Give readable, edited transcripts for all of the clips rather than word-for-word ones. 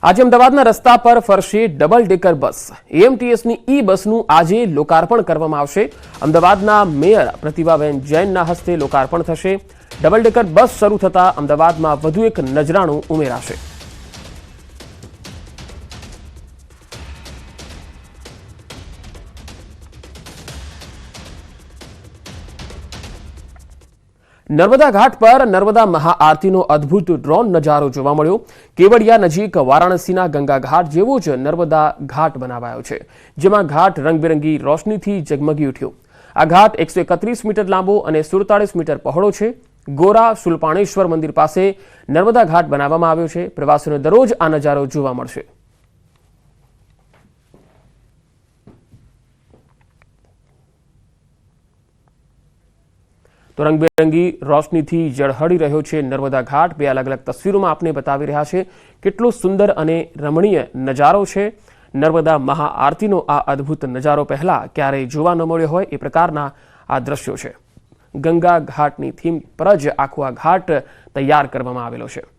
આજે અમદાવાદના રસ્તા પર ફરશે ડબલ ડેકર બસ। એએમટીએસની ઈ બસનું આજે લોકાર્પણ કરવામાં આવશે। અમદાવાદના મેયર પ્રતિભાબેન જૈનના હસ્તે લોકાર્પણ થશે। ડબલ ડેકર બસ શરૂ થતા અમદાવાદમાં વધુ એક નજરાણું ઉમેરાશે। नर्मदा घाट पर नर्मदा महाआरतीनो अद्भुत ड्रोन नजारो जोवा मळ्यो। केवड़िया नजीक वाराणसीना गंगा घाट जेवो ज नर्मदा घाट बनावायो छे, जेमां घाट रंगबेरंगी रोशनीथी जगमगी उठ्यो। आ घाट 131 मीटर लांबो अने 47 मीटर पहोळो छे। गोरा शुलपाणेश्वर मंदिर पासे नर्मदा घाट बनाववामां आव्यो छे। प्रवासीओने दररोज आ नजारो जोवा मळशे। तो रंगबेरंगी रोशनीथी जळहળી રહ્યો છે નર્મદા ઘાટ। બે અલગ અલગ તસવીરોમાં આપને બતાવી રહ્યા છે કેટલો સુંદર અને રમણીય નજારો છે। નર્મદા મહાઆરતીનો આ અદ્ભુત નજારો પહેલા ક્યારેય જોવા ન મળ્યો હોય એ પ્રકારના આ દ્રશ્યો છે। ગંગા ઘાટની થીમ પર જ આખો આ ઘાટ તૈયાર કરવામાં આવેલો છે।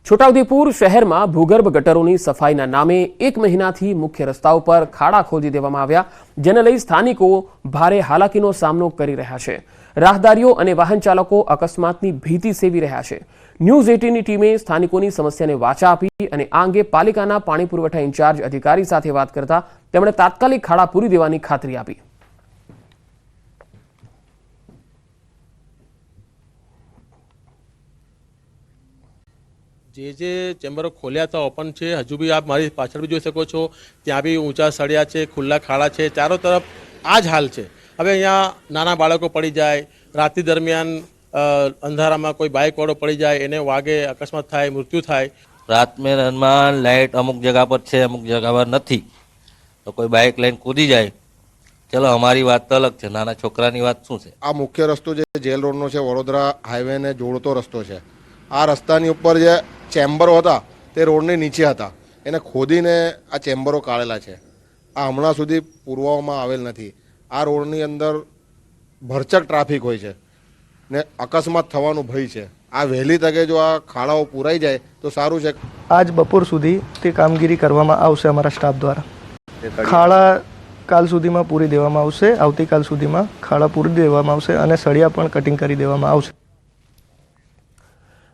છોટાઉદેપુર શહેરમાં ભૂગર્ભ ગટરોની સફાઈના નામે 1 મહિનાથી મુખ્ય રસ્તાઓ પર ખાડા ખોદી દેવામાં આવ્યા, જેને લઈ સ્થાનિકો ભારે હાલાકીનો સામનો કરી રહ્યા છે। રાહદારીઓ અને વાહન ચાલકો અકસ્માતની ભીતિ સેવી રહ્યા છે। ન્યૂઝ 18ની ટીમે સ્થાનિકોની સમસ્યાને વાચા આપી અને આ અંગે પાલિકાના પાણી પુરવઠા ઇન્ચાર્જ અધિકારી સાથે વાત કરતા તેમણે તાત્કાલિક ખાડા પૂરી દેવાની ખાતરી આપી। જે ચેમ્બરો ખોલ્યા હતા ઓપન છે, હજુ બી આપ મારી પાછળ બી જોઈ શકો છો, ત્યાં બી ઊંચા સળિયા છે, ખુલ્લા ખાડા છે, ચારો તરફ આ જ હાલ છે। હવે અહીંયા નાના બાળકો પડી જાય, રાત્રિ દરમિયાન અંધારામાં કોઈ બાઇકવાળો પડી જાય, એને વાગે, અકસ્માત થાય, મૃત્યુ થાય। रात में लाइट अमुक जगह पर है, अमुक जगह पर नहीं, तो कोई बाइक लઈને कूदी जाए, चलो हमारी बात तो अलग है, नाना छोकरानी बात શું છે? આ મુખ્ય રસ્તો જે જેલ રોડનો છે, વડોદરા હાઈવેને જોડતો રસ્તો છે। આ રસ્તાની ઉપર જે ચેમ્બરો હતા તે રોડની નીચે હતા, એને ખોદીને આ ચેમ્બરો કાઢેલા છે। આ હમણાં સુધી પૂરવામાં આવેલ નથી। આ રોડની અંદર ભરચક ટ્રાફિક હોય છે ને અકસ્માત થવાનો ભય છે। આ વહેલી તકે જો આ ખાડાઓ પૂરાઈ જાય તો સારું છે। આજ બપોર સુધી તે કામગીરી કરવામાં આવશે અમારા સ્ટાફ દ્વારા। ખાડા કાલ સુધીમાં પૂરી દેવામાં આવશે, આવતીકાલ સુધીમાં ખાડા પૂરી દેવામાં આવશે અને સળિયા પણ કટિંગ કરી દેવામાં આવશે।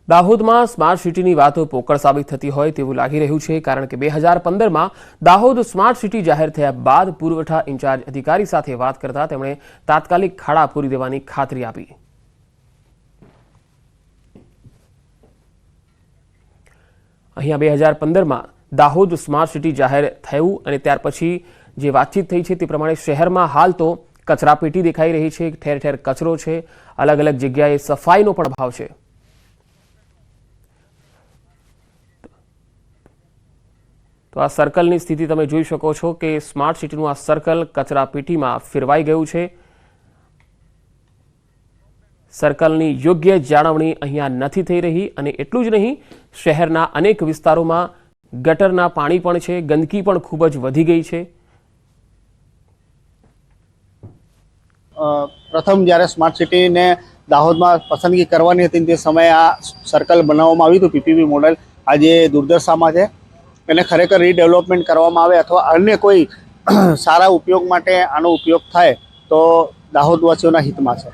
દાહોદમાં સ્માર્ટ સિટીની વાતો પોકળ સાબિત થતી હોય તેવું લાગી રહ્યું છે, કારણ કે 2015માં દાહોદ સ્માર્ટ સિટી જાહેર થયા બાદ પુરવઠા ઇન્ચાર્જ અધિકારી સાથે વાત કરતા તેમણે તાત્કાલિક ખાડા પૂરી દેવાની ખાતરી આપી। અહીંયા 2015માં દાહોદ સ્માર્ટ સિટી જાહેર થયું અને ત્યાર પછી જે વાતચીત થઈ છે તે પ્રમાણે શહેરમાં હાલ તો કચરાપેટી દેખાઈ રહી છે, ઠેર ઠેર કચરો છે, અલગ અલગ જગ્યાએ સફાઈનો પણ અભાવ છે। तो आ सर्कल की स्थिति तमे जोई शको छो कि स्मार्ट सिटी आ सर्कल कचरापेटी में फेरवाई गयु छे। सर्कल की योग्य जाळवणी अहींया नथी थई रही अने एटलुं ज नहीं, शहरना अनेक विस्तारों में गटरना पाणी पण छे, गंदकी पण खूब ज वधी गई छे। प्रथम ज्यारे स्मार्ट सिटी ने दाहोद में पसंदगी करवानी हती ते समय आ सर्कल बनाववामां आव्युं हतुं। पीपीपी मॉडल आज दुर्दशामां छे, એને ખરેખર રીડેવલપમેન્ટ કરવામાં આવે અથવા અન્ય કોઈ સારા ઉપયોગ માટે આનો ઉપયોગ થાય તો દાહોદવાસીઓના હિતમાં છે।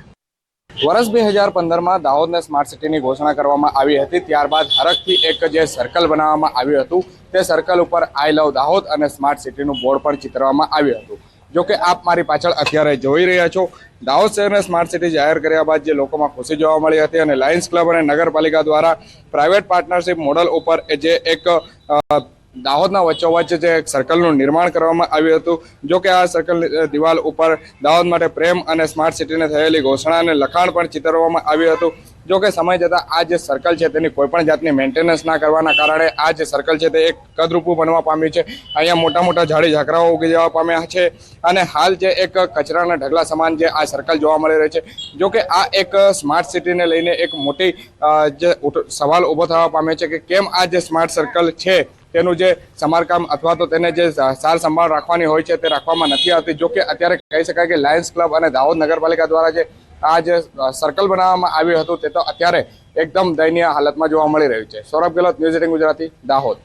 વર્ષ 2015માં દાહોદને સ્માર્ટ સિટીની ઘોષણા કરવામાં આવી હતી। ત્યારબાદ હરખથી એક જે સર્કલ બનાવવામાં આવ્યું હતું, તે સર્કલ ઉપર આઈ લવ દાહોદ અને સ્માર્ટ સિટીનું બોર્ડ પણ ચિતરવામાં આવ્યું હતું। જો કે આપ મારી પાછળ અત્યારે જોઈ રહ્યા છો, દાહોદ શહેરને સ્માર્ટ સિટી જાહેર કર્યા બાદ જે લોકોમાં ખુશી જોવા મળી હતી અને લાયન્સ ક્લબ અને નગરપાલિકા દ્વારા પ્રાઇવેટ પાર્ટનરશિપ મોડલ ઉપર જે એક દાહોદના વચ્ચોવચ્ચ જે એક સર્કલનું નિર્માણ કરવામાં આવ્યું હતું। જો કે આ સર્કલ દિવાલ ઉપર દાહોદ માટે પ્રેમ અને સ્માર્ટ સિટીને થયેલી ઘોષણા અને લખાણ પણ ચિતરવામાં આવ્યું હતું। જો કે સમય જતાં આ જે સર્કલ છે તેની કોઈપણ જાતની મેન્ટેનન્સ ના કરવાના કારણે આ જે સર્કલ છે તે એક કદરૂપું બનવા પામ્યું છે। અહીંયા મોટા મોટા ઝાડી ઝાકરાઓ ઉગી જવા પામ્યા છે અને હાલ જે એક કચરાના ઢગલા સમાન જે આ સર્કલ જોવા મળી રહી છે। જો કે આ એક સ્માર્ટ સિટીને લઈને એક મોટી જે સવાલ ઊભો થવા પામ્યો છે કે કેમ આ જે સ્માર્ટ સર્કલ છે તેનું જે સમારકામ અથવા તો તેને જે સાર સંભાળ રાખવાની હોય છે તે રાખવામાં નથી આવતી। જો કે અત્યારે કહી શકાય કે લાયન્સ ક્લબ અને દાહોદ નગરપાલિકા દ્વારા જે આ જે સર્કલ બનાવવામાં આવ્યું હતું તે તો અત્યારે એકદમ દયનીય હાલતમાં જોવા મળી રહ્યું છે. સૌરભ ગેહલોત, ન્યૂઝ 18 ગુજરાતી, દાહોદ.